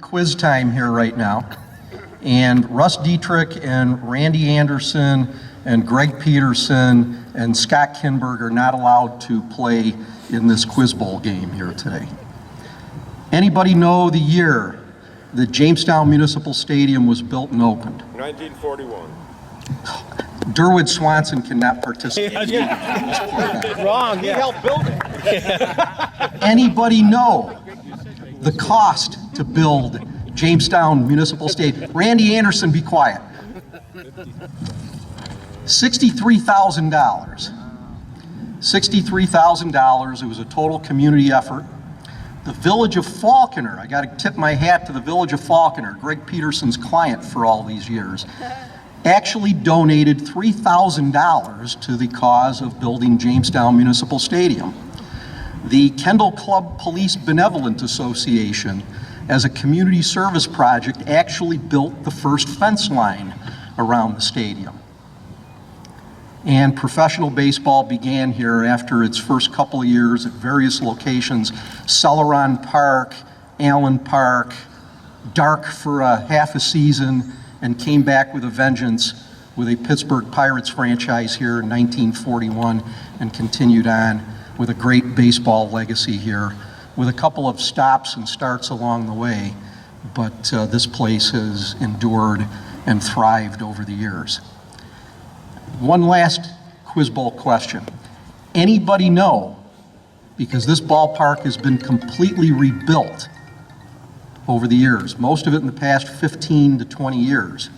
Quiz time here right now, and Russ Dietrich and Randy Anderson and Greg Peterson and Scott Kindberg are not allowed to play in this quiz bowl game here today. Anybody know the year the Jamestown Municipal Stadium was built and opened? 1941. Durwood Swanson cannot participate. Wrong, he helped build it. Anybody know the cost to build Jamestown Municipal Stadium? Randy Anderson, be quiet. $63,000. $63,000. It was a total community effort. The Village of Falconer, I got to tip my hat to the Village of Falconer, Greg Peterson's client for all these years, actually donated $3,000 to the cause of building Jamestown Municipal Stadium. The Kendall Club Police Benevolent Association, as a community service project, actually built the first fence line around the stadium. And professional baseball began here after its first couple of years at various locations: Celeron Park, Allen Park, dark for a half a season, and came back with a vengeance with a Pittsburgh Pirates franchise here in 1941, and continued on with a great baseball legacy here, with a couple of stops and starts along the way. But this place has endured and thrived over the years. One last quiz bowl question. Anybody know, because this ballpark has been completely rebuilt over the years, most of it in the past 15 to 20 years.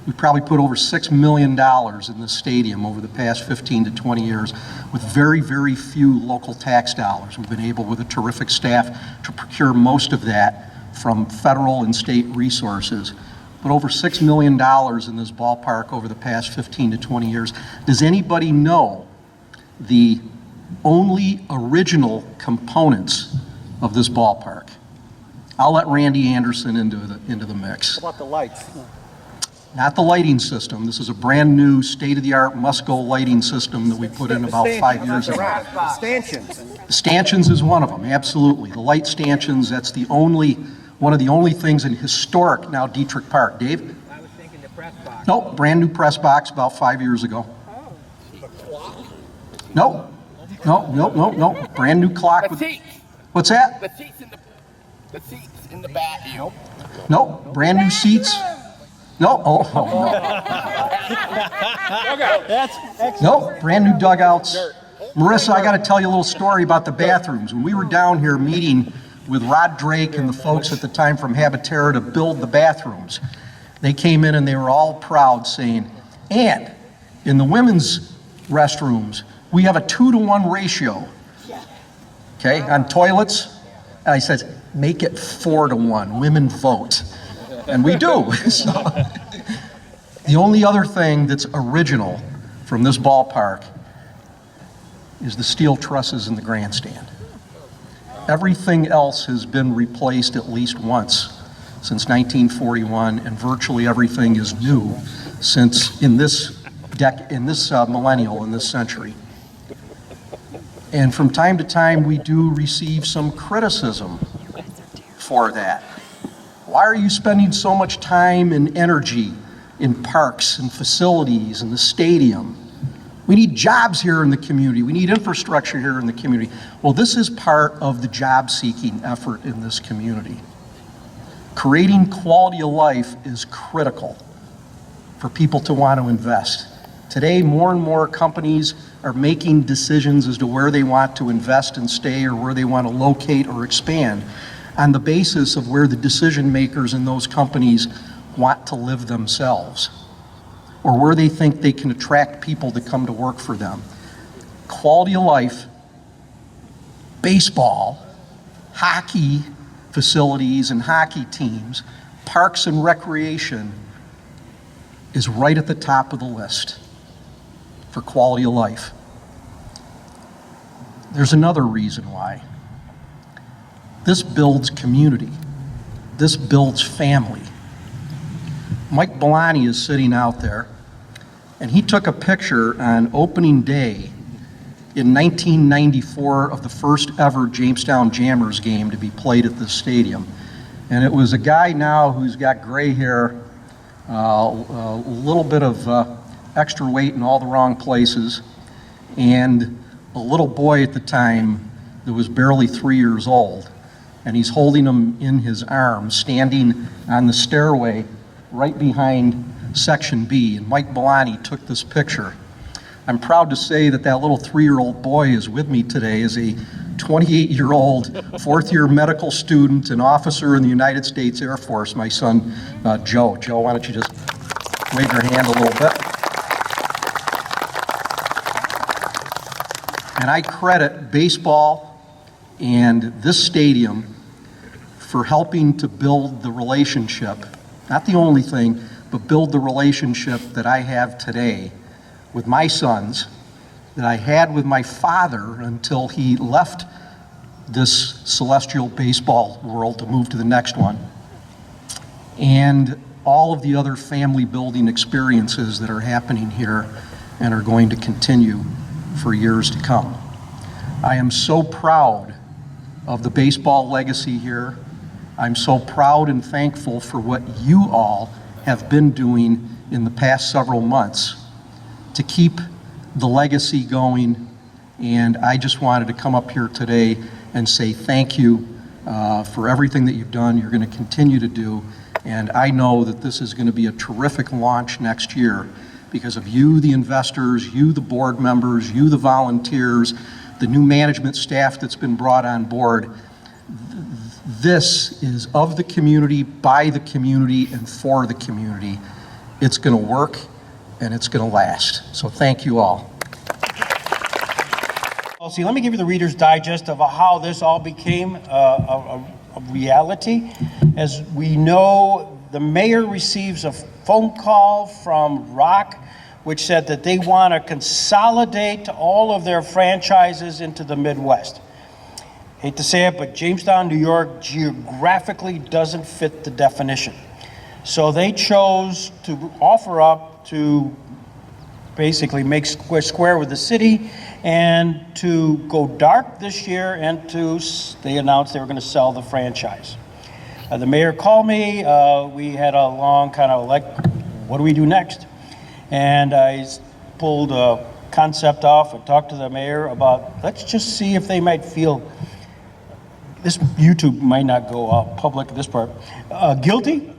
We probably put over $6 million in this stadium over the past 15 to 20 years with very, very few local tax dollars. We've been able, with a terrific staff, to procure most of that from federal and state resources. But over $6 million in this ballpark over the past 15 to 20 years. Does anybody know the only original components of this ballpark? I'll let Randy Anderson into the mix. How about the lights? Not the lighting system. This is a brand new state-of-the-art must-go lighting system that we put in about 5 years ago. The stanchions. The stanchions is one of them, absolutely. The light stanchions, that's one of the only things in historic now Dietrich Park. Dave? I was thinking the press box. Nope, brand new press box about 5 years ago. Nope. No. Brand new clock. The seats. What's that? The seats in the back. Nope, brand new seats. No, no. Nope, brand new dugouts. Marissa, I got to tell you a little story about the bathrooms. When we were down here meeting with Rod Drake and the folks at the time from Habitera to build the bathrooms, they came in and they were all proud, saying, and in the women's restrooms, we have a 2-to-1 ratio, okay, on toilets. And I said, make it 4-to-1, women vote. And we do. So, the only other thing that's original from this ballpark is the steel trusses in the grandstand. Everything else has been replaced at least once since 1941, and virtually everything is new since in this millennial, in this century. And from time to time, we do receive some criticism for that. Why are you spending so much time and energy in parks and facilities and the stadium? We need jobs here in the community. We need infrastructure here in the community. Well, this is part of the job-seeking effort in this community. Creating quality of life is critical for people to want to invest. Today, more and more companies are making decisions as to where they want to invest and stay, or where they want to locate or expand, on the basis of where the decision makers in those companies want to live themselves, or where they think they can attract people to come to work for them. Quality of life, baseball, hockey facilities and hockey teams, parks and recreation is right at the top of the list for quality of life. There's another reason why. This builds community. This builds family. Mike Bellani is sitting out there, and he took a picture on opening day in 1994 of the first ever Jamestown Jammers game to be played at this stadium. And it was a guy now who's got gray hair, a little bit of extra weight in all the wrong places, and a little boy at the time that was barely 3 years old. And he's holding him in his arms, standing on the stairway right behind Section B. And Mike Bellani took this picture. I'm proud to say that that little 3-year-old boy is with me today as a 28-year-old fourth-year medical student and officer in the United States Air Force, my son, Joe. Joe, why don't you just wave your hand a little bit? And I credit baseball and this stadium for helping to build the relationship, not the only thing, but build the relationship that I have today with my sons, that I had with my father until he left this celestial baseball world to move to the next one, and all of the other family building experiences that are happening here and are going to continue for years to come. I am so proud of the baseball legacy here. I'm so proud and thankful for what you all have been doing in the past several months to keep the legacy going, and I just wanted to come up here today and say thank you for everything that you've done, you're going to continue to do, and I know that this is going to be a terrific launch next year because of you, the investors, you, the board members, you, the volunteers, the new management staff that's been brought on board. This is of the community, by the community, and for the community. It's going to work, and it's going to last. So thank you all. Well, see, let me give you the Reader's Digest of how this all became a reality. As we know, the mayor receives a phone call from Rock, which said that they want to consolidate all of their franchises into the Midwest. Hate to say it, but Jamestown, New York geographically doesn't fit the definition. So they chose to offer up to basically make square with the city and to go dark this year, and they announced they were going to sell the franchise. The mayor called me. We had a long kind of like, what do we do next? And I pulled a concept off and talked to the mayor about, let's just see if they might feel, this YouTube might not go public, this part, guilty.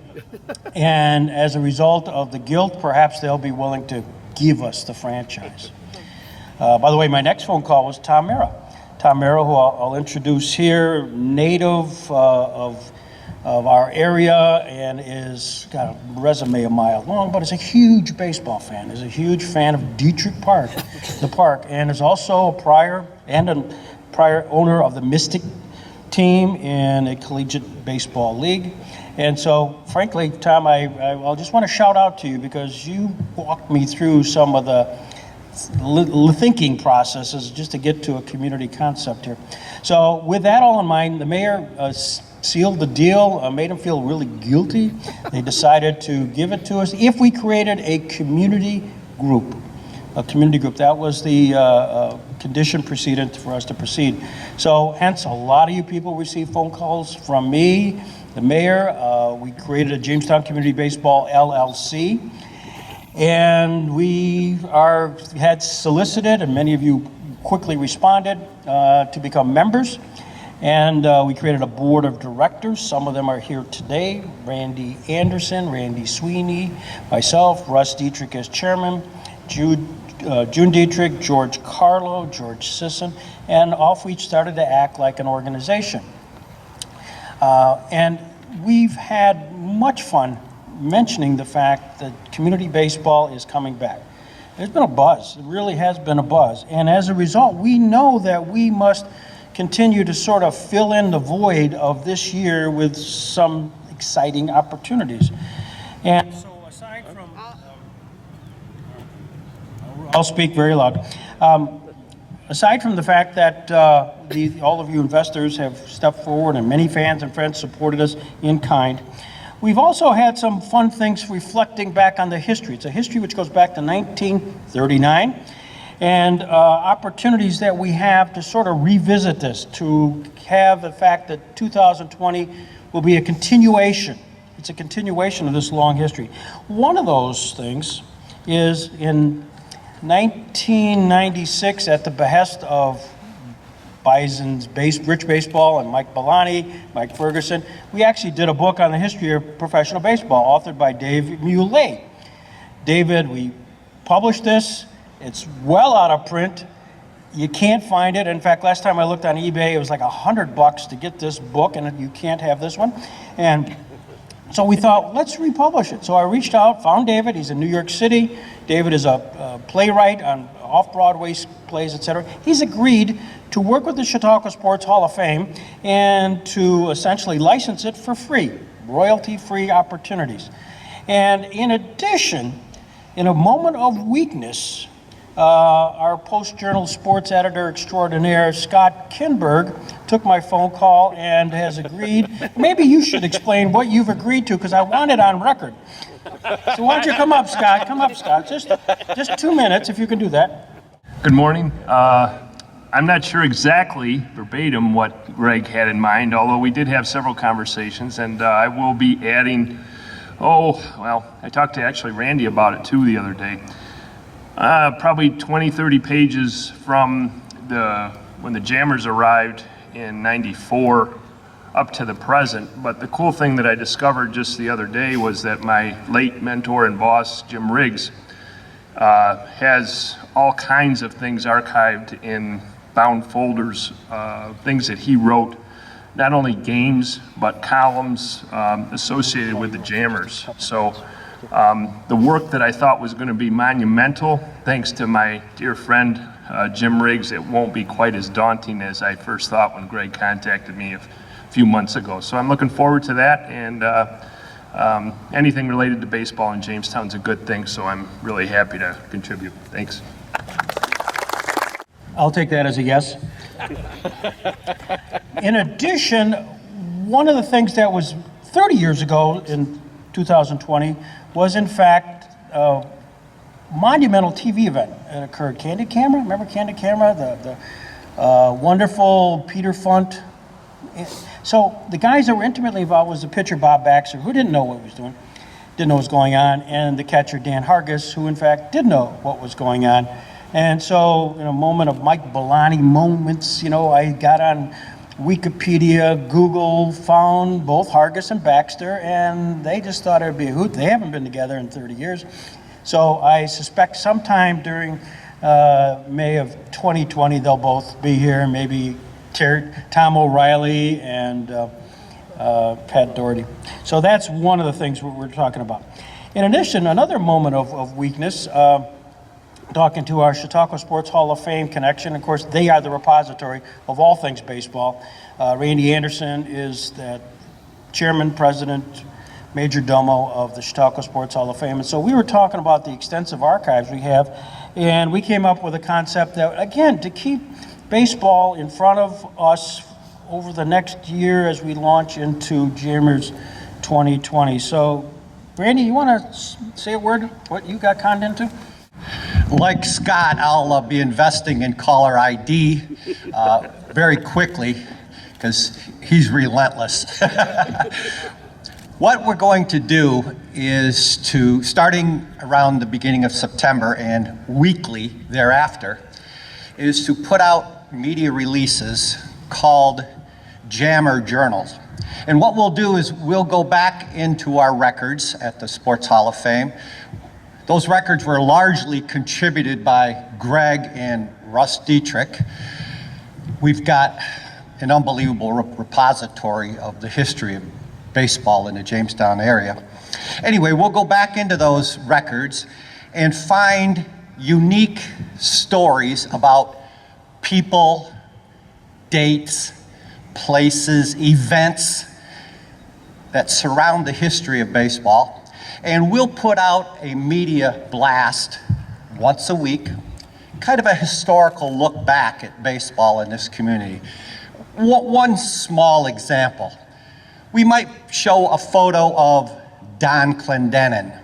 And as a result of the guilt, perhaps they'll be willing to give us the franchise. By the way, my next phone call was Tom Mera. Tom Mera, who I'll introduce here, native of our area, and is got a resume a mile long, but is a huge baseball fan, is a huge fan of Dietrich Park, the park, and is also a prior owner of the Mystic team in a collegiate baseball league. And so, frankly, Tom, I just want to shout out to you because you walked me through some of the thinking processes just to get to a community concept here. So with that all in mind, the mayor sealed the deal, made him feel really guilty. They decided to give it to us if we created a community group. That was the condition precedent for us to proceed. So hence, a lot of you people received phone calls from me, the mayor. We created a Jamestown Community Baseball LLC. And we had solicited, and many of you quickly responded, to become members. And we created a board of directors. Some of them are here today. Randy Anderson, Randy Sweeney, myself, Russ Dietrich as chairman, June Dietrich, George Carlo, George Sisson, and off we started to act like an organization. And we've had much fun mentioning the fact that community baseball is coming back. There's been a buzz. It really has been a buzz. And as a result, we know that we must continue to sort of fill in the void of this year with some exciting opportunities. And so aside from, I'll speak very loud. Aside from the fact that all of you investors have stepped forward and many fans and friends supported us in kind, we've also had some fun things reflecting back on the history. It's a history which goes back to 1939, and opportunities that we have to sort of revisit this, to have the fact that 2020 will be a continuation. It's a continuation of this long history. One of those things is in 1996, at the behest of Bison's Rich Baseball and Mike Bellani, Mike Ferguson, we actually did a book on the history of professional baseball, authored by Dave Muley. David, we published this. It's well out of print. You can't find it. In fact, last time I looked on eBay, it was like $100 to get this book, and you can't have this one. And so we thought, let's republish it. So I reached out, found David. He's in New York City. David is a playwright on off-Broadway plays, etc. He's agreed to work with the Chautauqua Sports Hall of Fame and to essentially license it for free, royalty-free opportunities. And in addition, in a moment of weakness, our Post-Journal sports editor extraordinaire, Scott Kindberg, took my phone call and has agreed. Maybe you should explain what you've agreed to, because I want it on record. So why don't you come up, Scott? Come up, Scott. Just 2 minutes, if you can do that. Good morning. I'm not sure exactly verbatim what Greg had in mind, although we did have several conversations, and I will be adding, I talked to actually Randy about it too the other day. Probably 20, 30 pages from when the Jammers arrived in '94 up to the present. But the cool thing that I discovered just the other day was that my late mentor and boss, Jim Riggs, has all kinds of things archived in bound folders, things that he wrote, not only games, but columns associated with the Jammers. So the work that I thought was going to be monumental, thanks to my dear friend Jim Riggs, it won't be quite as daunting as I first thought when Greg contacted me a few months ago. So I'm looking forward to that, and anything related to baseball in Jamestown is a good thing, so I'm really happy to contribute. Thanks. I'll take that as a yes. In addition, one of the things that was 30 years ago in 2020 was in fact a monumental TV event. It occurred. Candid Camera, remember Candid Camera? The wonderful Peter Funt. So the guys that were intimately involved was the pitcher Bob Baxter, who didn't know what he was doing, didn't know what was going on, and the catcher Dan Hargis, who in fact did know what was going on. And so in a moment of Mike Bellani moments, I got on Wikipedia, Google, found both Hargis and Baxter, and they just thought it would be a hoot. They haven't been together in 30 years. So I suspect sometime during May of 2020, they'll both be here, maybe Tom O'Reilly and Pat Doherty. So that's one of the things we're talking about. In addition, another moment of weakness, talking to our Chautauqua Sports Hall of Fame connection. Of course, they are the repository of all things baseball. Randy Anderson is the chairman, president, major domo of the Chautauqua Sports Hall of Fame. And so we were talking about the extensive archives we have, and we came up with a concept that, again, to keep baseball in front of us over the next year as we launch into Jammers 2020. So, Randy, you want to say a word, what you got conned into? Like Scott, I'll be investing in caller ID very quickly because he's relentless. What we're going to do is starting around the beginning of September and weekly thereafter, is to put out media releases called Jammer Journals. And what we'll do is we'll go back into our records at the Sports Hall of Fame. Those records were largely contributed by Greg and Russ Dietrich. We've got an unbelievable repository of the history of baseball in the Jamestown area. Anyway, we'll go back into those records and find unique stories about people, dates, places, events that surround the history of baseball. And we'll put out a media blast once a week, kind of a historical look back at baseball in this community. One small example, we might show a photo of Don Clendenin,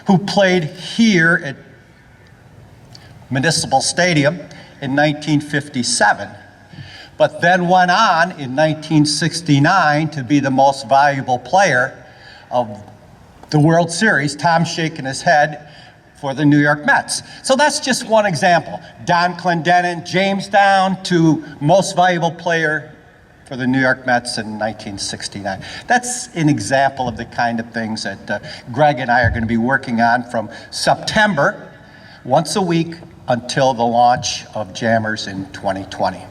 who played here at Municipal Stadium in 1957. but then went on in 1969 to be the most valuable player of the World Series, Tom shaking his head, for the New York Mets. So that's just one example. Don Clendenin, Jamestown, to most valuable player for the New York Mets in 1969. That's an example of the kind of things that Greg and I are going to be working on from September, once a week, until the launch of Jammers in 2020.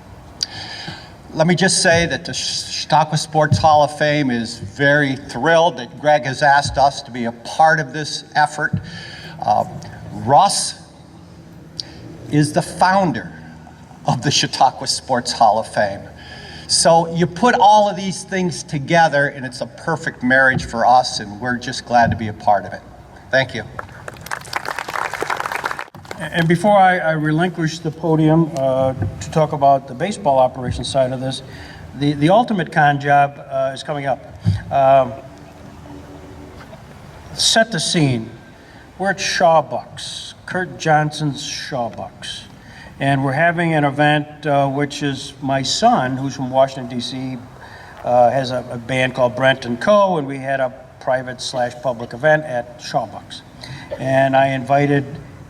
Let me just say that the Chautauqua Sports Hall of Fame is very thrilled that Greg has asked us to be a part of this effort. Russ is the founder of the Chautauqua Sports Hall of Fame. So you put all of these things together and it's a perfect marriage for us, and we're just glad to be a part of it. Thank you. And before I relinquish the podium to talk about the baseball operations side of this, the ultimate con job is coming up. Set the scene. We're at Shawbucks, Kurt Johnson's Shawbucks. And we're having an event which is my son, who's from Washington, D.C., has a band called Brent & Co., and we had a private/public event at Shawbucks. And I invited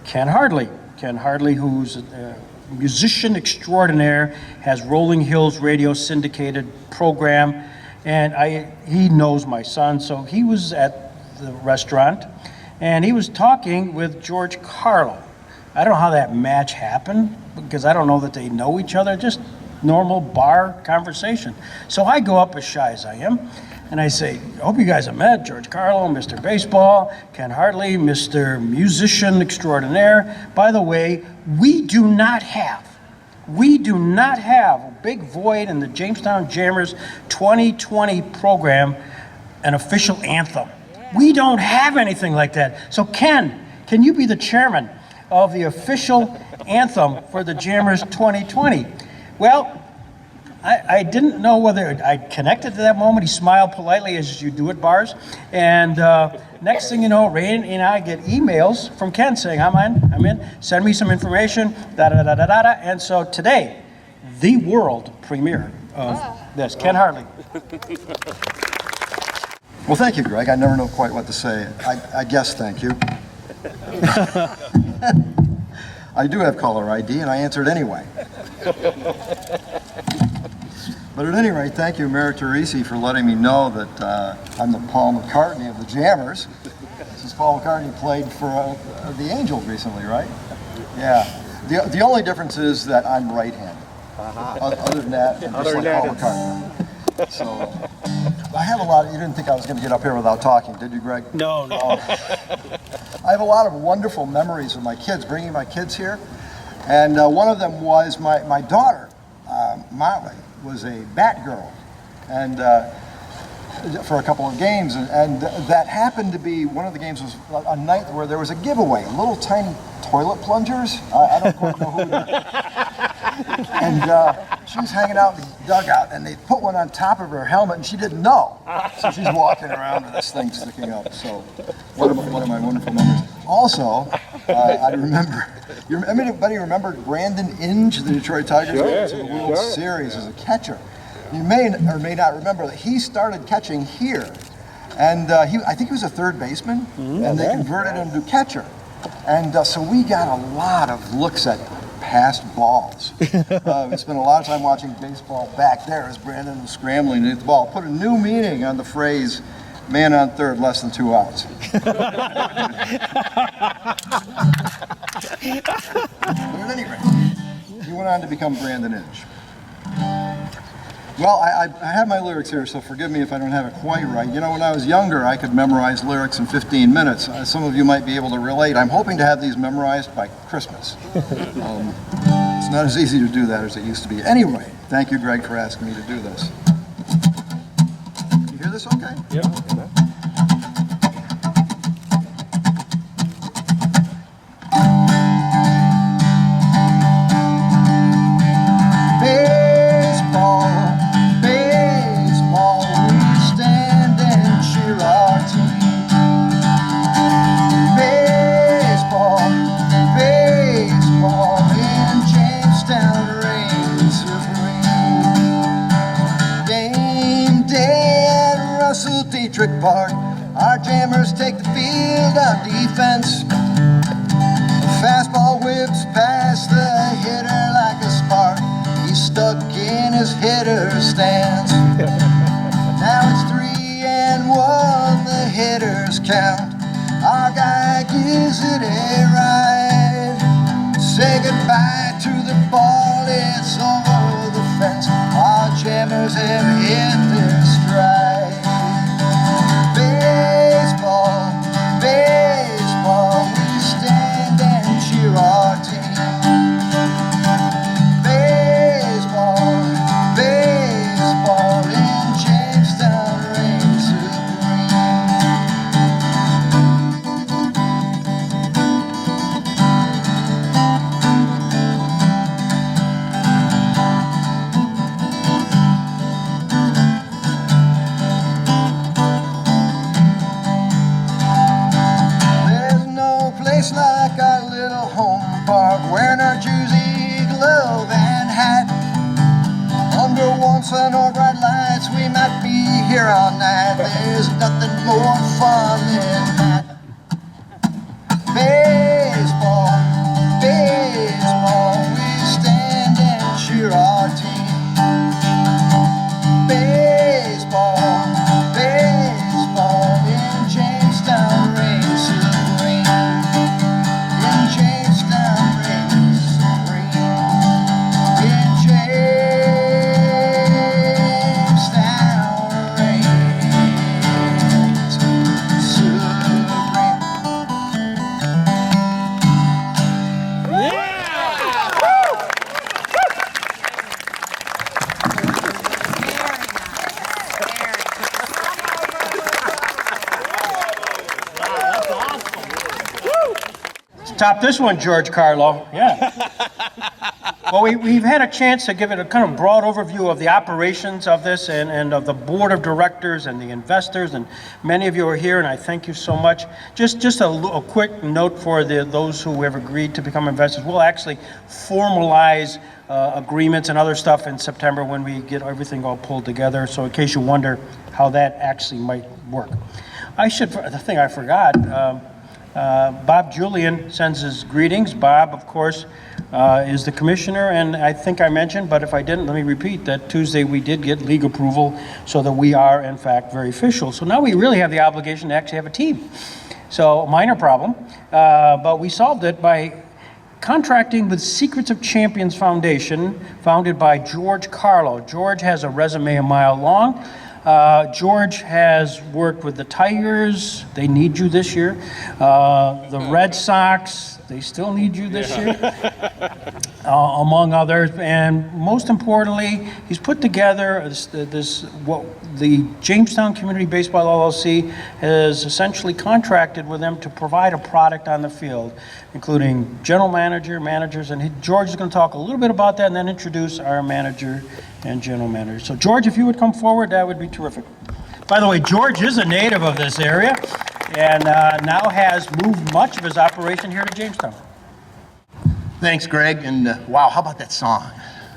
Ken Hardley. Ken Hardley, who's a musician extraordinaire, has Rolling Hills Radio syndicated program, and he knows my son, so he was at the restaurant, and he was talking with George Carlo. I don't know how that match happened, because I don't know that they know each other, just normal bar conversation. So I go up, as shy as I am, and I say, I hope you guys have met George Carlo, Mr. Baseball, Ken Hardley, Mr. Musician Extraordinaire. By the way, we do not have a big void in the Jamestown Jammers 2020 program, an official anthem. We don't have anything like that. So Ken, can you be the chairman of the official anthem for the Jammers 2020? Well, I didn't know whether I'd connected to that moment. He smiled politely, as you do at bars. And next thing you know, Randy and I get emails from Ken saying, I'm in, send me some information, da-da-da-da-da-da. And so today, the world premiere of this. Ken Hardley. Well, thank you, Greg. I never know quite what to say. I guess thank you. I do have caller ID, and I answered anyway. But at any rate, thank you, Mayor Teresi, for letting me know that I'm the Paul McCartney of the Jammers. Since Paul McCartney played for the Angels recently, right? Yeah. The only difference is that I'm right-handed. Other than that, I'm just like Paul McCartney. So I have a lot of, you didn't think I was going to get up here without talking, did you, Greg? No. I have a lot of wonderful memories of my kids, bringing my kids here. And one of them was my daughter, Molly, was a bat girl, and for a couple of games, and that happened to be, one of the games was a night where there was a giveaway, little tiny toilet plungers. I don't quite know who they are. And she was hanging out in the dugout, and they put one on top of her helmet, and she didn't know. So she's walking around with this thing sticking up. So one of my wonderful memories. Also, I remember, anybody remember Brandon Inge, the Detroit Tigers went to the World Series as a catcher? You may or may not remember that he started catching here. And I think he was a third baseman, and they converted him to catcher. And so we got a lot of looks at past balls. We spent a lot of time watching baseball back there as Brandon was scrambling to hit the ball. Put a new meaning on the phrase, man on third, less than 2 outs. But at any rate, he went on to become Brandon Inge. Well, I have my lyrics here, so forgive me if I don't have it quite right. You know, when I was younger, I could memorize lyrics in 15 minutes. Some of you might be able to relate. I'm hoping to have these memorized by Christmas. It's not as easy to do that as it used to be. Anyway, thank you, Greg, for asking me to do this. You hear this okay? Yep. Baseball in Jamestown rains supreme. Dietrich Park. Our Jammers take the field on defense. The fastball whips past the hitter like a spark. He's stuck in his hitter's stance. Now it's 3-1, the hitters count. Our guy gives it a ride. Say goodbye to the ball, it's over the fence. Our Jammers have hit their stride. Baseball, baseball, we stand and cheer our team. Baseball, baseball, in Jamestown reigns supreme. There's no place like our little home park, wearing our jersey, glove, and hat. Under warm sun or bright lights, we might be here all night. There's nothing more fun than that. Baseball, baseball, we stand and cheer our team. Baseball, baseball, in Jamestown reigns supreme. In Jamestown reigns supreme. In Jamestown reigns supreme. Top this one, George Carlo. Yeah. Well, we've had a chance to give it a kind of broad overview of the operations of this and of the board of directors and the investors, and many of you are here, and I thank you so much. Just a quick note for those who have agreed to become investors. We'll actually formalize agreements and other stuff in September when we get everything all pulled together. So in case you wonder how that actually might work. The thing I forgot, Bob Julian sends his greetings. Bob, of course, is the commissioner, and I think I mentioned, but if I didn't, let me repeat that Tuesday we did get league approval so that we are, in fact, very official. So now we really have the obligation to actually have a team. So, minor problem, but we solved it by contracting with Secrets of Champions Foundation, founded by George Carlo. George has a resume a mile long. George has worked with the Tigers. They need you this year. The Red Sox. They still need you this year, among others. And most importantly, he's put together what the Jamestown Community Baseball LLC has essentially contracted with them to provide a product on the field, including general manager, managers, and George is going to talk a little bit about that and then introduce our manager and general manager. So George, if you would come forward, that would be terrific. By the way, George is a native of this area and now has moved much of his operation here to Jamestown. Thanks, Greg. And wow, how about that song?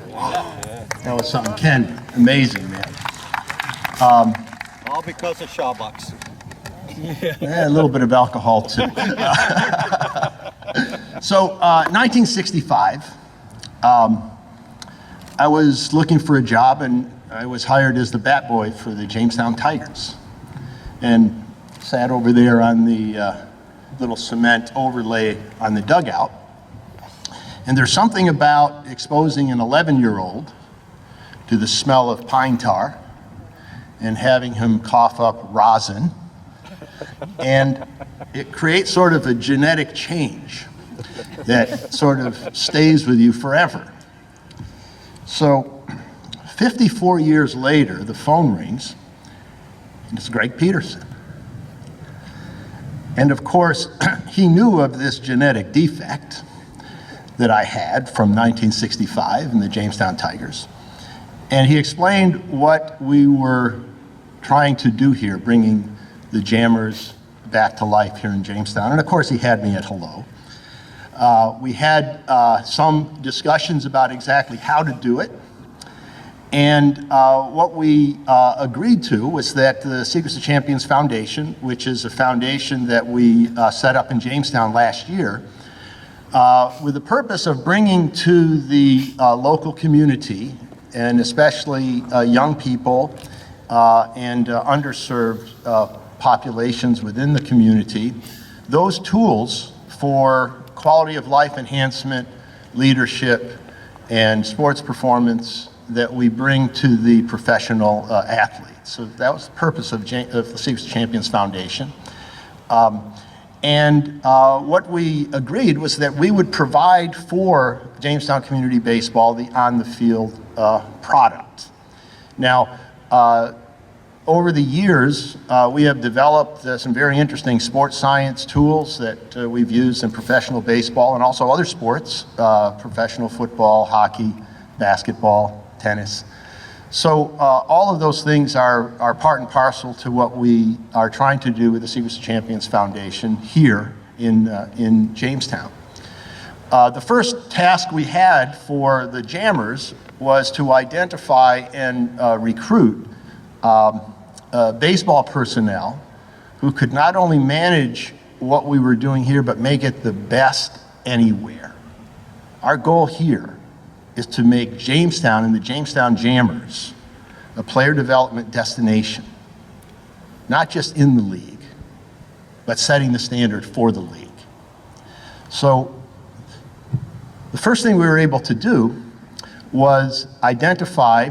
Wow. That was something, Ken. Amazing, man. All because of Shawbucks. A little bit of alcohol, too. So, 1965, I was looking for a job, and I was hired as the bat boy for the Jamestown Tigers. And sat over there on the little cement overlay on the dugout. And there's something about exposing an 11-year-old to the smell of pine tar and having him cough up rosin. And it creates sort of a genetic change that sort of stays with you forever. So 54 years later, the phone rings, and it's Greg Peterson. And of course, he knew of this genetic defect that I had from 1965 in the Jamestown Tigers. And he explained what we were trying to do here, bringing the Jammers back to life here in Jamestown. And of course, he had me at hello. We had some discussions about exactly how to do it. And what we agreed to was that the Secrets of Champions Foundation, which is a foundation that we set up in Jamestown last year, with the purpose of bringing to the local community, and especially young people and underserved populations within the community, those tools for quality of life enhancement, leadership, and sports performance that we bring to the professional athletes. So that was the purpose of the Secrets of Champions Foundation. What we agreed was that we would provide for Jamestown Community Baseball the on-the-field product. Now, over the years, we have developed some very interesting sports science tools that we've used in professional baseball and also other sports, professional football, hockey, basketball, tennis. So all of those things are part and parcel to what we are trying to do with the Secrets of Champions Foundation here in Jamestown. The first task we had for the Jammers was to identify and recruit baseball personnel who could not only manage what we were doing here, but make it the best anywhere. Our goal here is to make Jamestown and the Jamestown Jammers a player development destination, not just in the league, but setting the standard for the league. So the first thing we were able to do was identify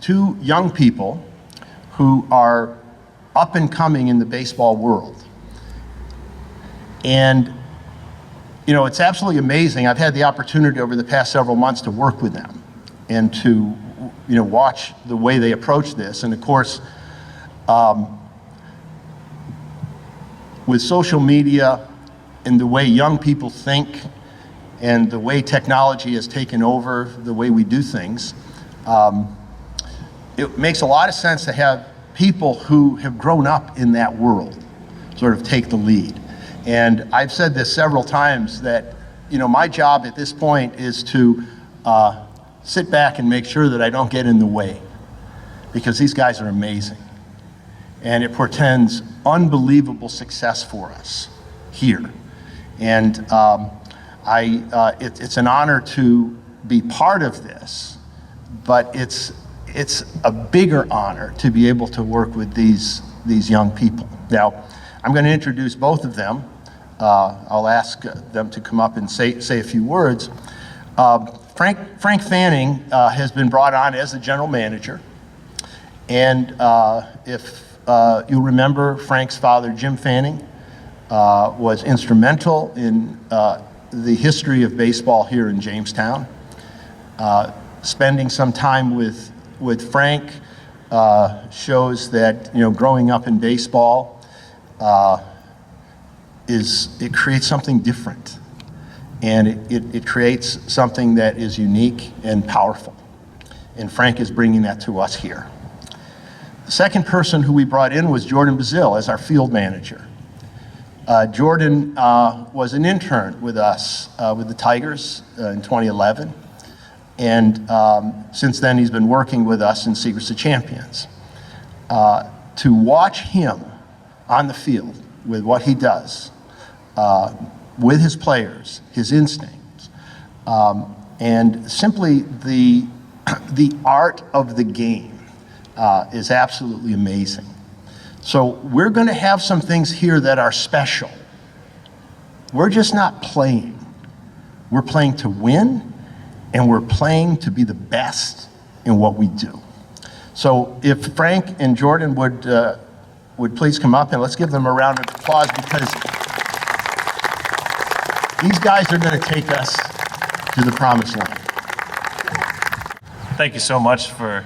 2 young people who are up and coming in the baseball world. And you know, it's absolutely amazing. I've had the opportunity over the past several months to work with them and to, you know, watch the way they approach this. And of course, with social media and the way young people think and the way technology has taken over the way we do things, it makes a lot of sense to have people who have grown up in that world sort of take the lead. And I've said this several times that, you know, my job at this point is to sit back and make sure that I don't get in the way, because these guys are amazing. And it portends unbelievable success for us here. And it's an honor to be part of this, but it's a bigger honor to be able to work with these young people. Now, I'm going to introduce both of them. I'll ask them to come up and say a few words. Frank Fanning has been brought on as the general manager. And if you remember, Frank's father, Jim Fanning, was instrumental in the history of baseball here in Jamestown. Spending some time with Frank shows that, you know, growing up in baseball, it creates something different, and it creates something that is unique and powerful. And Frank is bringing that to us here. The second person who we brought in was Jordan Basile as our field manager. Jordan was an intern with us with the Tigers in 2011, and since then he's been working with us in Secrets of Champions. To watch him on the field with what he does, with his players, his instincts, and simply the art of the game is absolutely amazing. So we're going to have some things here that are special. We're just not playing. We're playing to win, and we're playing to be the best in what we do. So if Frank and Jordan would please come up, and let's give them a round of applause, because these guys are going to take us to the promised land. Thank you so much for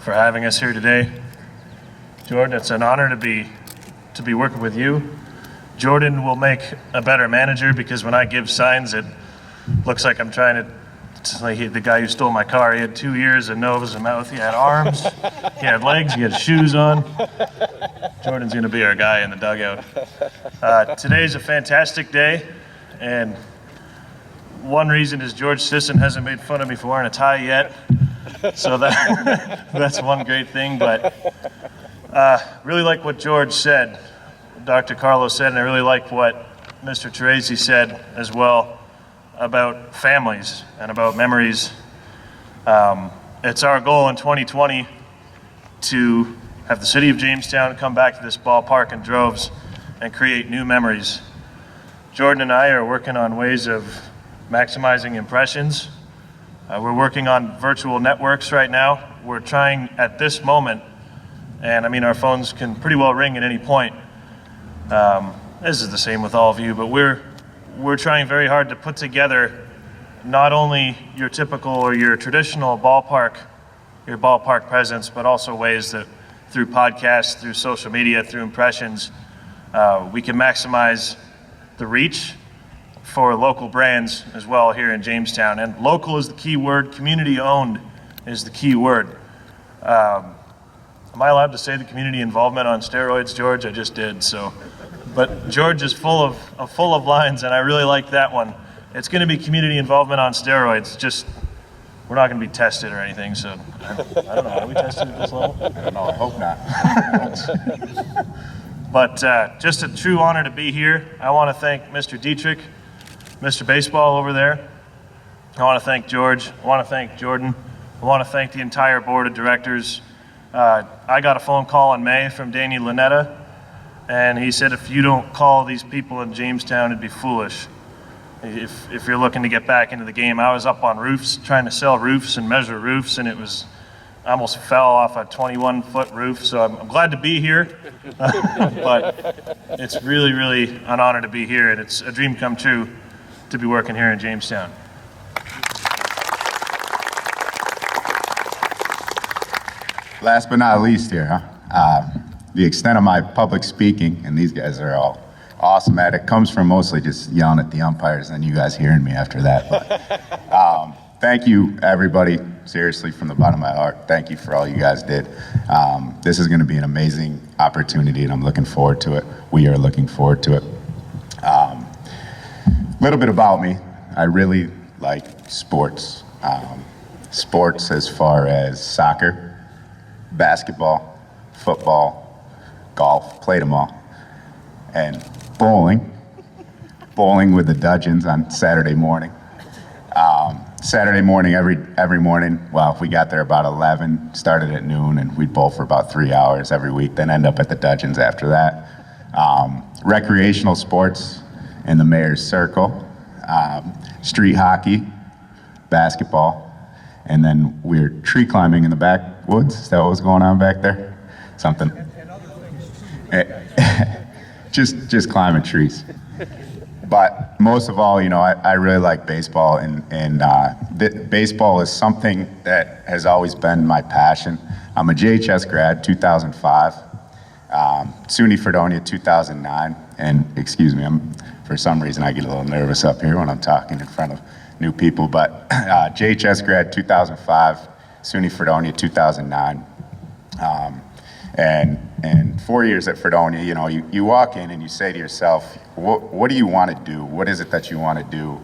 having us here today. Jordan, it's an honor to be working with you. Jordan will make a better manager, because when I give signs, it looks like I'm trying to, it's like the guy who stole my car. He had 2 ears, a nose, a mouth. He had arms, he had legs, he had shoes on. Jordan's going to be our guy in the dugout. Today's a fantastic day, and one reason is George Sisson hasn't made fun of me for wearing a tie yet. So that's one great thing. But really like what George said, Dr. Carlo said, and I really like what Mr. Teresi said as well about families and about memories. It's our goal in 2020 to have the city of Jamestown come back to this ballpark in droves and create new memories. Jordan and I are working on ways of maximizing impressions. We're working on virtual networks right now. We're trying at this moment, and I mean our phones can pretty well ring at any point. This is the same with all of you, but we're trying very hard to put together not only your typical or your traditional ballpark presence, but also ways that through podcasts, through social media, through impressions, we can maximize the reach for local brands as well here in Jamestown. And local is the key word, community owned is the key word. Am I allowed to say the community involvement on steroids, George? I just did, so. But George is full of lines, and I really like that one. It's going to be community involvement on steroids. Just we're not going to be tested or anything. So I don't know. Are we tested at this level? I don't know, I hope not. But just a true honor to be here. I want to thank Mr. Dietrich, Mr. Baseball over there. I want to thank George. I want to thank Jordan. I want to thank the entire board of directors. I got a phone call in May from Danny Lanetta, and he said, if you don't call these people in Jamestown, it'd be foolish. If you're looking to get back into the game. I was up on roofs trying to sell roofs and measure roofs, and I almost fell off a 21-foot roof, so I'm glad to be here. But it's really, really an honor to be here, and it's a dream come true to be working here in Jamestown. Last but not least here, the extent of my public speaking, and these guys are all awesome at it, comes from mostly just yelling at the umpires and you guys hearing me after that. But thank you, everybody, seriously, from the bottom of my heart. Thank you for all you guys did. This is going to be an amazing opportunity, and I'm looking forward to it. We are looking forward to it. A little bit about me. I really like sports. Sports as far as soccer, basketball, football, golf, played them all. And bowling with the Dudgeons on Saturday morning. Saturday morning, every morning, well, if we got there about 11, started at noon, and we'd bowl for about 3 hours every week, then end up at the Dudgeons after that. Recreational sports in the mayor's circle, street hockey, basketball, and then we're tree climbing in the backwoods. Is that what was going on back there? Something. Just climbing trees. But most of all, I really like baseball, and baseball is something that has always been my passion. I'm a JHS grad, 2005, SUNY Fredonia, 2009, and excuse me, for some reason I get a little nervous up here when I'm talking in front of new people, but JHS grad, 2005, SUNY Fredonia, 2009. And 4 years at Fredonia, you walk in and you say to yourself, what do you want to do? What is it that you want to do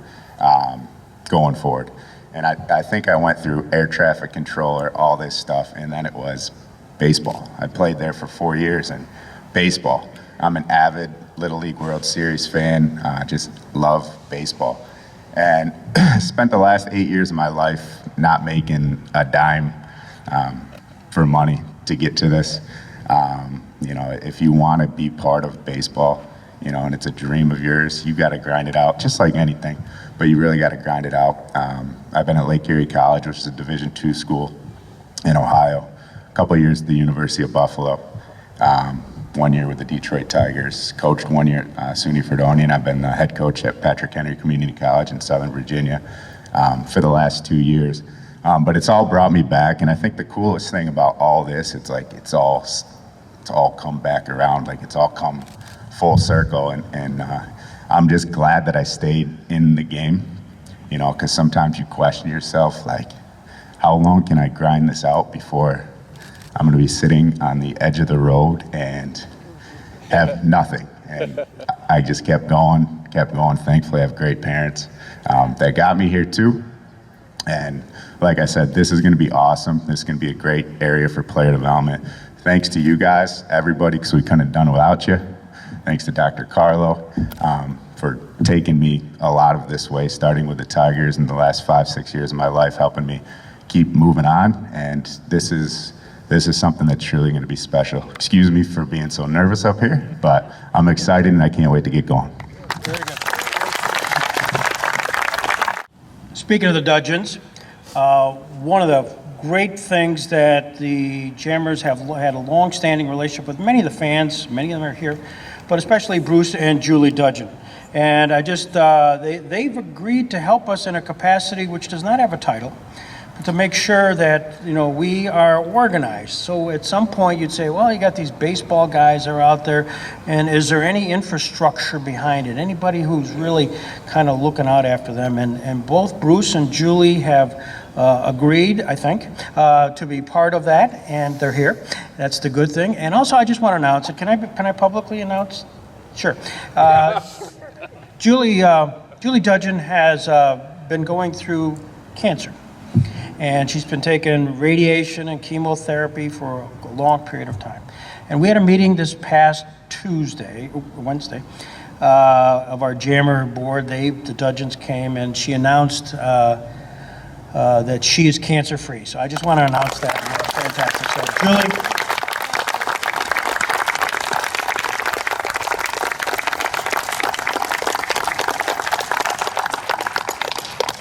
going forward? And I think I went through air traffic controller, all this stuff, and then it was baseball. I played there for 4 years, and baseball. I'm an avid Little League World Series fan, just love baseball. And spent the last 8 years of my life not making a dime for money to get to this. If you want to be part of baseball, and it's a dream of yours, you got to grind it out, just like anything, but you really got to grind it out. I've been at Lake Erie College, which is a Division II school in Ohio, a couple of years at the University of Buffalo, 1 year with the Detroit Tigers, coached 1 year at SUNY Fredonia, and I've been the head coach at Patrick Henry Community College in Southern Virginia for the last 2 years. But it's all brought me back, and I think the coolest thing about all this, it's like it's all come back around, like it's all come full circle, and I'm just glad that I stayed in the game, because sometimes you question yourself, like, how long can I grind this out before I'm gonna be sitting on the edge of the road and have nothing? And I just kept going. Thankfully, I have great parents that got me here too. And like I said, this is going to be awesome. This is going to be a great area for player development. Thanks to you guys, everybody, because we couldn't have done it without you. Thanks to Dr. Carlo for taking me a lot of this way, starting with the Tigers in the last 5-6 years of my life, helping me keep moving on. And this is something that's truly going to be special. Excuse me for being so nervous up here, but I'm excited and I can't wait to get going. Very good. Speaking of the Dudgeons, one of the great things that the Jammers have had a long-standing relationship with many of the fans, many of them are here, but especially Bruce and Julie Dudgeon. And I just, they've agreed to help us in a capacity which does not have a title, but to make sure that, you know, we are organized. So at some point you'd say, well, you got these baseball guys that are out there, and is there any infrastructure behind it? Anybody who's really kind of looking out after them? And both Bruce and Julie have agreed, I think, to be part of that, and they're here. That's the good thing. And also, I just want to announce it. Can I publicly announce? Sure. Julie Dudgeon has been going through cancer, and she's been taking radiation and chemotherapy for a long period of time. And we had a meeting this past Wednesday, of our Jammer board. The Dudgeons came, and she announced that she is cancer-free. So I just want to announce that. Fantastic. So Julie.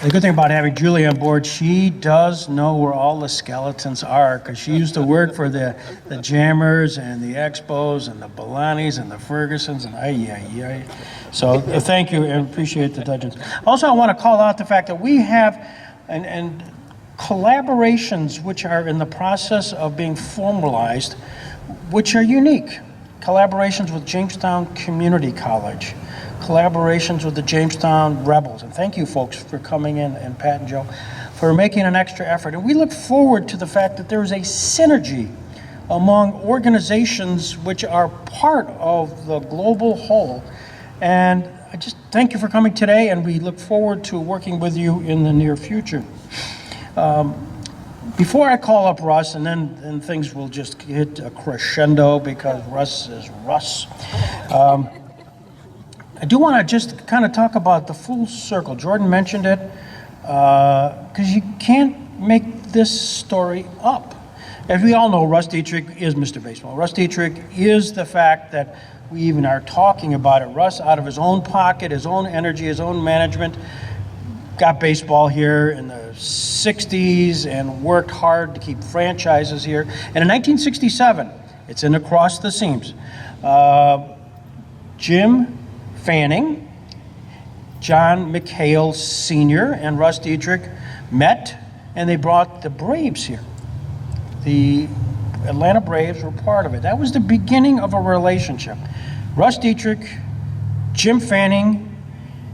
The good thing about having Julie on board, she does know where all the skeletons are, because she used to work for the Jammers and the Expos and the Bolanis and the Fergusons and So thank you and appreciate the Dudgeons. Also, I want to call out the fact that we have and collaborations which are in the process of being formalized, which are unique. Collaborations with Jamestown Community College, collaborations with the Jamestown Rebels. And thank you folks for coming in, and Pat and Joe, for making an extra effort. And we look forward to the fact that there is a synergy among organizations which are part of the global whole. And I just thank you for coming today, and we look forward to working with you in the near future. Before I call up Russ, and then things will just hit a crescendo because Russ is Russ. I do want to just kind of talk about the full circle. Jordan mentioned it, because you can't make this story up. As we all know, Russ Dietrich is Mr. Baseball. Russ Dietrich is the fact that we even are talking about it. Russ, out of his own pocket, his own energy, his own management, got baseball here in the 60s and worked hard to keep franchises here. And in 1967, it's in Across the Seams, Jim Fanning, John McHale Sr., and Russ Dietrich met, and they brought the Braves here. The Atlanta Braves were part of it. That was the beginning of a relationship. Russ Dietrich, Jim Fanning,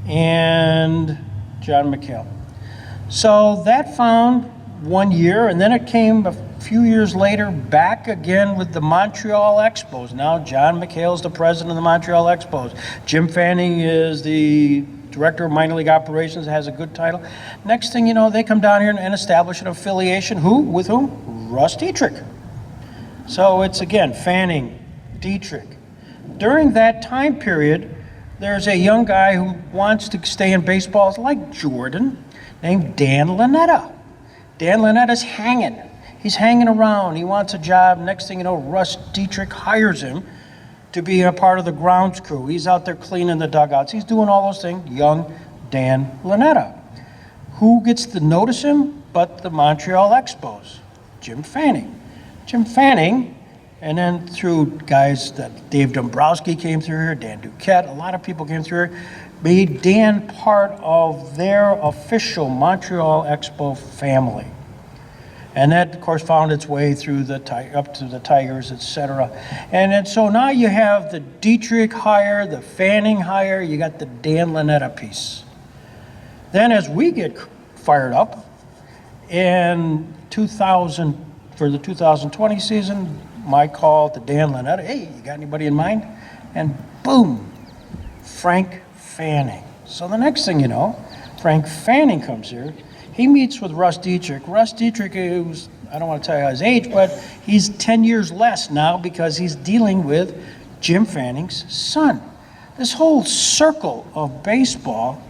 and John McHale. So that found 1 year, and then it came a few years later back again with the Montreal Expos. Now John McHale is the president of the Montreal Expos. Jim Fanning is the director of minor league operations, has a good title. Next thing you know, they come down here and establish an affiliation. With whom? Russ Dietrich. So it's again, Fanning, Dietrich. During that time period, there's a young guy who wants to stay in baseball like Jordan, named Dan Lanetta. Dan Lanetta's hanging. He's hanging around. He wants a job. Next thing you know, Russ Dietrich hires him to be a part of the grounds crew. He's out there cleaning the dugouts. He's doing all those things. Young Dan Lanetta. Who gets to notice him but the Montreal Expos? Jim Fanning. Jim Fanning, and then through guys that Dave Dombrowski came through here, Dan Duquette, a lot of people came through here, made Dan part of their official Montreal Expo family. And that, of course, found its way through up to the Tigers, etc. And so now you have the Dietrich hire, the Fanning hire, you got the Dan Lanetta piece. Then as we get fired up in 2000, for the 2020 season, my call to Dan Lanetta, hey, you got anybody in mind? And boom, Frank Fanning. So the next thing you know, Frank Fanning comes here. he meets with Russ Dietrich. Russ Dietrich, who's, I don't want to tell you his age, but he's 10 years less now because he's dealing with Jim Fanning's son. This whole circle of baseball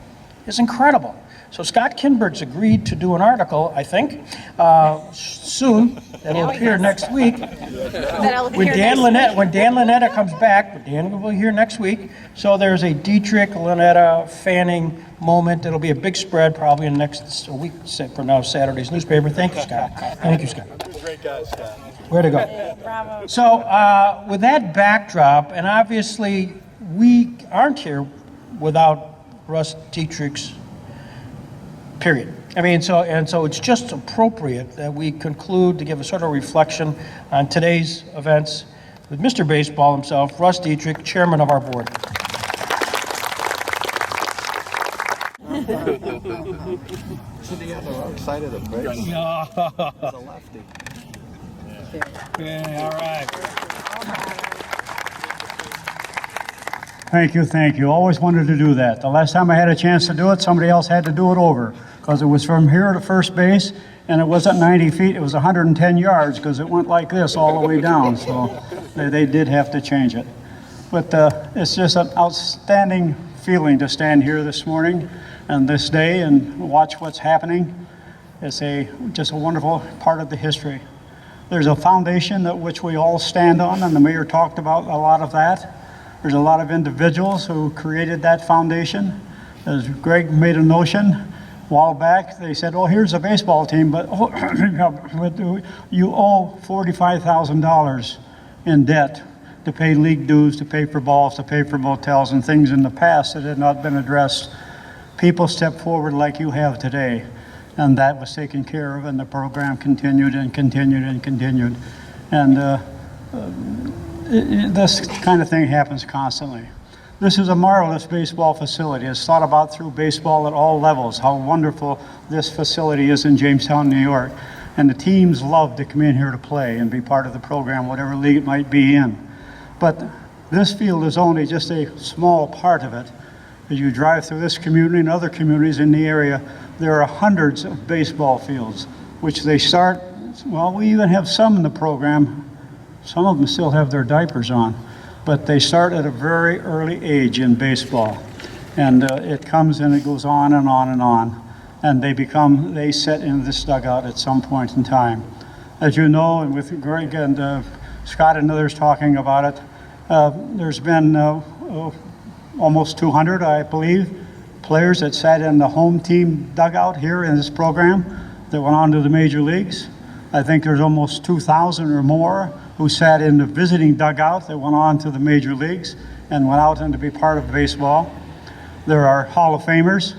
is incredible. So Scott Kindberg's agreed to do an article, I think, soon. That'll appear next week. When Dan Lanetta comes back, Dan will be here next week. So there's a Dietrich, Lanetta, Fanning moment. It'll be a big spread probably in the next week from now, Saturday's newspaper. Thank you, Scott. Thank you, Scott. Great guy, Scott. Where to go? Bravo. So with that backdrop, and obviously we aren't here without Russ Dietrich's period. I mean, so it's just appropriate that we conclude to give a sort of reflection on today's events with Mr. Baseball himself, Russ Dietrich, chairman of our board. Excited of Chris. He's a lefty. Yeah, all right. Thank you. Always wanted to do that. The last time I had a chance to do it, somebody else had to do it over because it was from here to first base, and it wasn't 90 feet, it was 110 yards because it went like this all the way down, so they did have to change it. But it's just an outstanding feeling to stand here this morning and this day and watch what's happening. It's just a wonderful part of the history. There's a foundation that which we all stand on, and the mayor talked about a lot of that. There's a lot of individuals who created that foundation. As Greg made a notion a while back, they said, oh, here's a baseball team, but you owe $45,000 in debt to pay league dues, to pay for balls, to pay for motels and things in the past that had not been addressed. People stepped forward like you have today, and that was taken care of, and the program continued and continued and continued. And this kind of thing happens constantly. This is a marvelous baseball facility. It's thought about through baseball at all levels, how wonderful this facility is in Jamestown, New York. And the teams love to come in here to play and be part of the program, whatever league it might be in. But this field is only just a small part of it. As you drive through this community and other communities in the area, there are hundreds of baseball fields, which they start, well, we even have some in the program. Some of them still have their diapers on, but they start at a very early age in baseball. And it comes and it goes on and on and on. And they set in this dugout at some point in time. As you know, and with Greg and Scott and others talking about it, there's been almost 200, I believe, players that sat in the home team dugout here in this program that went on to the major leagues. I think there's almost 2,000 or more who sat in the visiting dugout that went on to the major leagues and went out and to be part of baseball. There are Hall of Famers.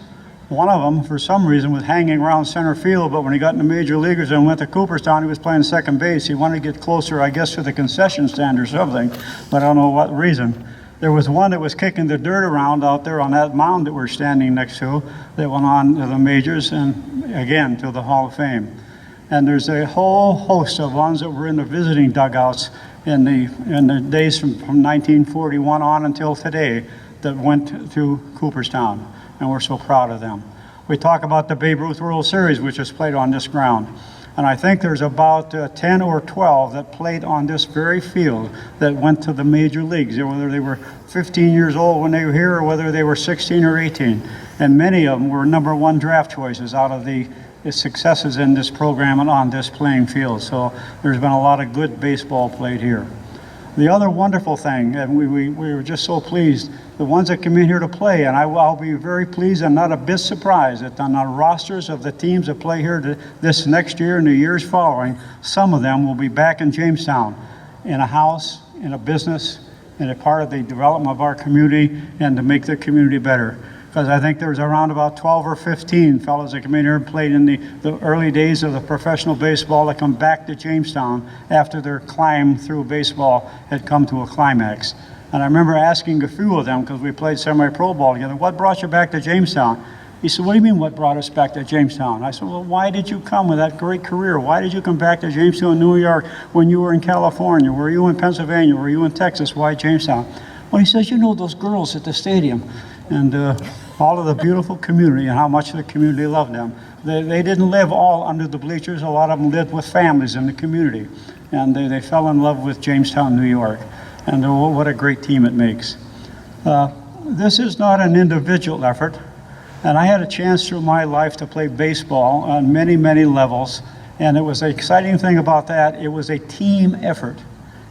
One of them, for some reason, was hanging around center field, but when he got in the major leaguers and went to Cooperstown, he was playing second base. He wanted to get closer, I guess, to the concession stand or something, but I don't know what reason. There was one that was kicking the dirt around out there on that mound that we're standing next to that went on to the majors and, again, to the Hall of Fame. And there's a whole host of ones that were in the visiting dugouts in the days from 1941 on until today that went to Cooperstown, and we're so proud of them. We talk about the Babe Ruth World Series, which is played on this ground, and I think there's about 10 or 12 that played on this very field that went to the major leagues, whether they were 15 years old when they were here or whether they were 16 or 18, and many of them were #1 draft choices out of the successes in this program and on this playing field. So there's been a lot of good baseball played here. The other wonderful thing, and we were just so pleased, the ones that come in here to play, and I'll be very pleased and not a bit surprised that on the rosters of the teams that play here this next year and the years following, some of them will be back in Jamestown, in a house, in a business, in a part of the development of our community and to make the community better. Because I think there's around about 12 or 15 fellows that come in here and played in the early days of the professional baseball that come back to Jamestown after their climb through baseball had come to a climax. And I remember asking a few of them, because we played semi-pro ball together, what brought you back to Jamestown? He said, what do you mean what brought us back to Jamestown? I said, well, why did you come with that great career? Why did you come back to Jamestown, New York, when you were in California? Were you in Pennsylvania? Were you in Texas? Why Jamestown? Well, he says, you know those girls at the stadium and all of the beautiful community and how much the community loved them. They didn't live all under the bleachers. A lot of them lived with families in the community. And they fell in love with Jamestown, New York. And what a great team it makes. This is not an individual effort. And I had a chance through my life to play baseball on many, many levels. And it was the exciting thing about that, it was a team effort.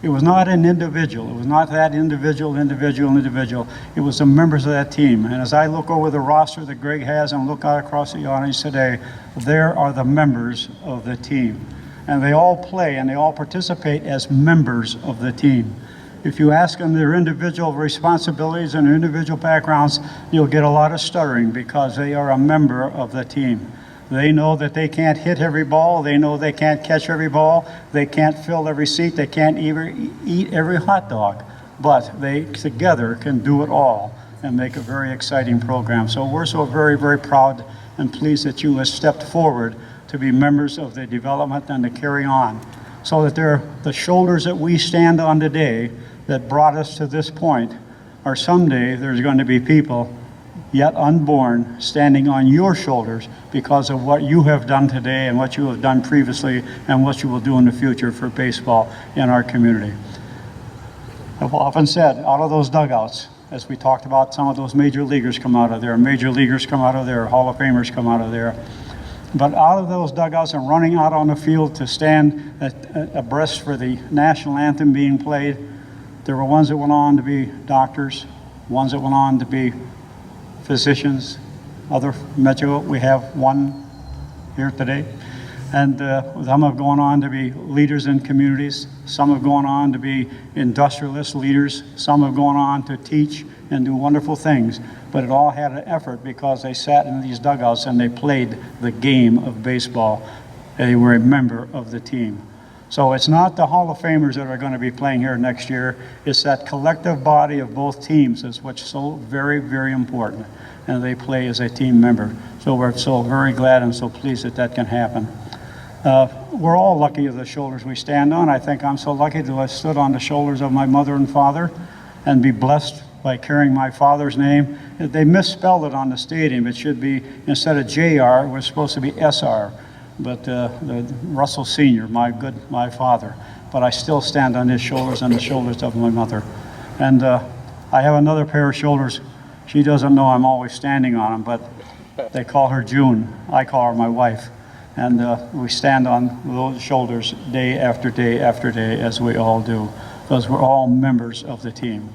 It was not an individual. It was not that individual. It was the members of that team. And as I look over the roster that Greg has and look out across the audience today, there are the members of the team. And they all play and they all participate as members of the team. If you ask them their individual responsibilities and their individual backgrounds, you'll get a lot of stuttering because they are a member of the team. They know that they can't hit every ball. They know they can't catch every ball. They can't fill every seat. They can't even eat every hot dog. But they together can do it all and make a very exciting program. So we're so very, very proud and pleased that you have stepped forward to be members of the development and to carry on. So that the shoulders that we stand on today that brought us to this point are someday there's going to be people yet unborn standing on your shoulders because of what you have done today and what you have done previously and what you will do in the future for baseball in our community. I've often said, out of those dugouts, as we talked about, some of those major leaguers come out of there, Hall of Famers come out of there. But out of those dugouts and running out on the field to stand abreast for the national anthem being played, there were ones that went on to be doctors, ones that went on to be physicians, other Metro. We have one here today. And some have gone on to be leaders in communities. Some have gone on to be industrialist leaders. Some have gone on to teach and do wonderful things. But it all had an effort because they sat in these dugouts and they played the game of baseball. They were a member of the team. So it's not the Hall of Famers that are going to be playing here next year. It's that collective body of both teams is what's so very, very important. And they play as a team member. So we're so very glad and so pleased that that can happen. We're all lucky of the shoulders we stand on. I think I'm so lucky to have stood on the shoulders of my mother and father and be blessed by carrying my father's name. They misspelled it on the stadium. It should be, instead of JR, it was supposed to be SR. But Russell Sr., my father. But I still stand on his shoulders and the shoulders of my mother. And I have another pair of shoulders. She doesn't know I'm always standing on them, but they call her June. I call her my wife. And we stand on those shoulders day after day after day, as we all do, because we're all members of the team.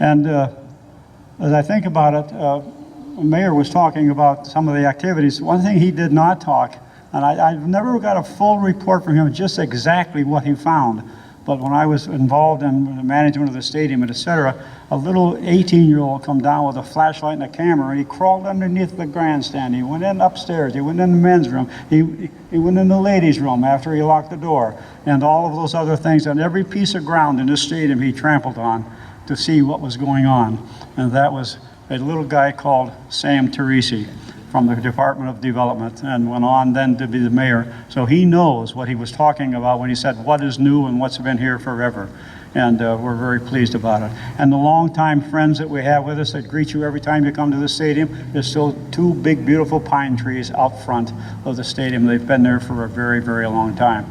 And as I think about it, the mayor was talking about some of the activities. One thing he did not talk, and I've never got a full report from him just exactly what he found. But when I was involved in the management of the stadium and et cetera, a little 18-year-old come down with a flashlight and a camera, and he crawled underneath the grandstand. He went in upstairs. He went in the men's room. He went in the ladies' room after he locked the door, and all of those other things. And every piece of ground in this stadium he trampled on to see what was going on. And that was a little guy called Sam Teresi from the Department of Development, and went on then to be the mayor. So he knows what he was talking about when he said what is new and what's been here forever. And we're very pleased about it. And the longtime friends that we have with us that greet you every time you come to the stadium, there's still two big, beautiful pine trees out front of the stadium. They've been there for a very, very long time.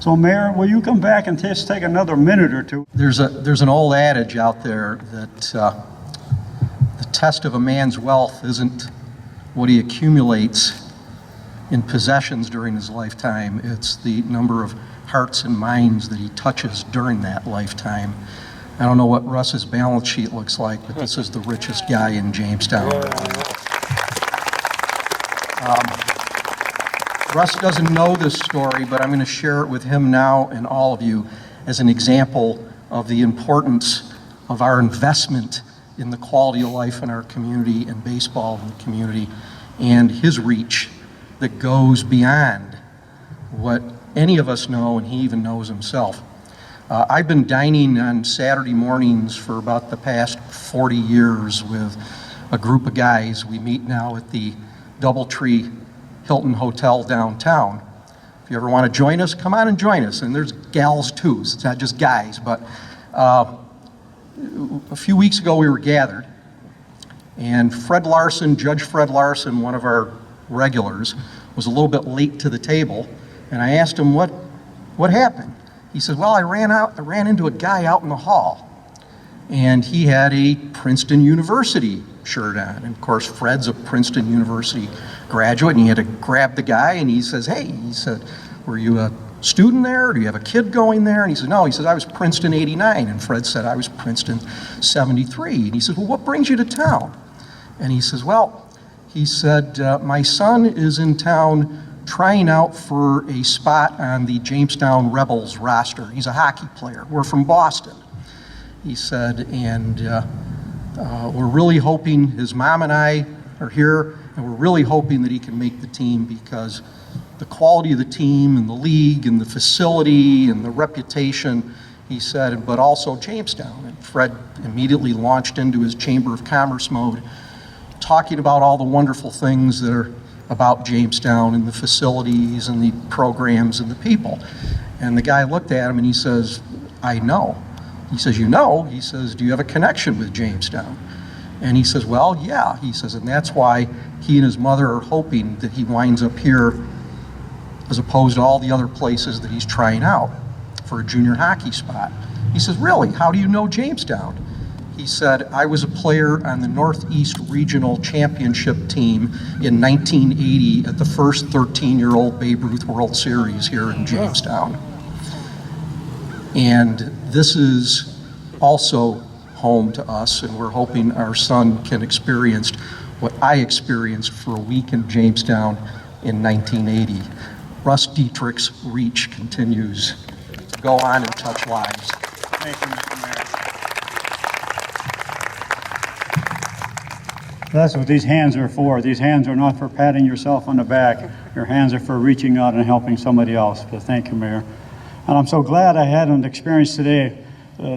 So Mayor, will you come back and just take another minute or two? There's an old adage out there that the test of a man's wealth isn't what he accumulates in possessions during his lifetime. It's the number of hearts and minds that he touches during that lifetime. I don't know what Russ's balance sheet looks like, but this is the richest guy in Jamestown. Russ doesn't know this story, but I'm going to share it with him now and all of you as an example of the importance of our investment in the quality of life in our community and baseball in the community, and his reach that goes beyond what any of us know, and he even knows himself. I've been dining on Saturday mornings for about the past 40 years with a group of guys. We meet now at the Doubletree Hilton Hotel downtown. If you ever want to join us, come on and join us. And there's gals too, so it's not just guys. But a few weeks ago we were gathered, and Fred Larson, Judge Fred Larson, one of our regulars, was a little bit late to the table, and I asked him what happened. He said, well, I ran into a guy out in the hall, and he had a Princeton University shirt on. And of course, Fred's a Princeton University graduate, and he had to grab the guy, and he says, hey, he said, were you a student there? Or do you have a kid going there? And he said, no. He said, I was Princeton 89. And Fred said, I was Princeton 73. And he said, well, what brings you to town? And he says, well, he said, my son is in town trying out for a spot on the Jamestown Rebels roster. He's a hockey player. We're from Boston. He said, and we're really hoping, his mom and I are here, and we're really hoping that he can make the team because the quality of the team and the league and the facility and the reputation, he said, but also Jamestown. And Fred immediately launched into his Chamber of Commerce mode, talking about all the wonderful things that are about Jamestown and the facilities and the programs and the people. And the guy looked at him and he says, I know. He says, you know? He says, do you have a connection with Jamestown? And he says, well, yeah. He says, and that's why he and his mother are hoping that he winds up here as opposed to all the other places that he's trying out for a junior hockey spot. He says, really? How do you know Jamestown? He said, I was a player on the Northeast Regional Championship team in 1980 at the first 13-year-old Babe Ruth World Series here in Jamestown. And this is also home to us, and we're hoping our son can experience what I experienced for a week in Jamestown in 1980. Russ Dietrich's reach continues to go on and touch lives. Thank you, Mr. Mayor. That's what these hands are for. These hands are not for patting yourself on the back. Your hands are for reaching out and helping somebody else. But thank you, Mayor. And I'm so glad I had an experience today.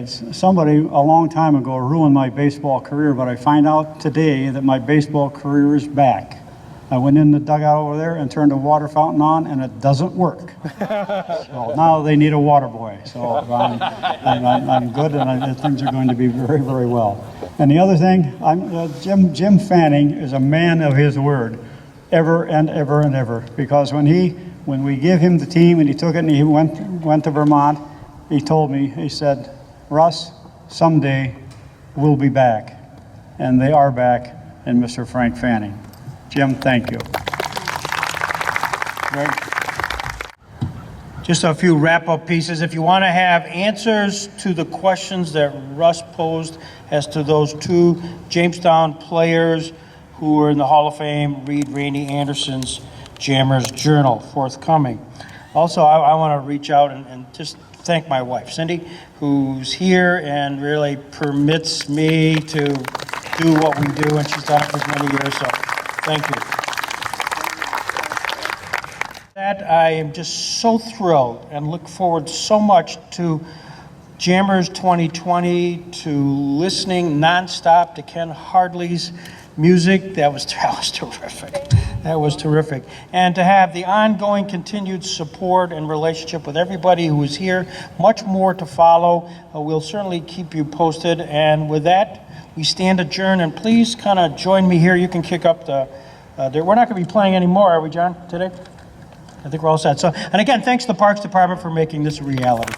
Somebody a long time ago ruined my baseball career, but I find out today that my baseball career is back. I went in the dugout over there and turned a water fountain on, and it doesn't work. So now they need a water boy. So I'm good, and things are going to be very, very well. And the other thing, Jim Fanning is a man of his word, ever and ever and ever. Because when we give him the team and he took it and he went to Vermont, he told me, he said, Russ, someday we'll be back. And they are back in Mr. Frank Fanning. Jim, thank you. Greg? Just a few wrap-up pieces. If you want to have answers to the questions that Russ posed as to those two Jamestown players who were in the Hall of Fame, read Randy Anderson's Jammer's Journal, forthcoming. Also, I want to reach out and just thank my wife, Cindy, who's here and really permits me to do what we do, and she's done it for many years, so thank you. That I am just so thrilled and look forward so much to Jammers 2020, to listening nonstop to Ken Hardley's music. That was terrific. That was terrific. And to have the ongoing continued support and relationship with everybody who is here. Much more to follow. We'll certainly keep you posted. And with that, we stand adjourned. And please kind of join me here. You can kick up the... we're not going to be playing anymore, are we, John, today? I think we're all set. So, and again, thanks to the Parks Department for making this a reality.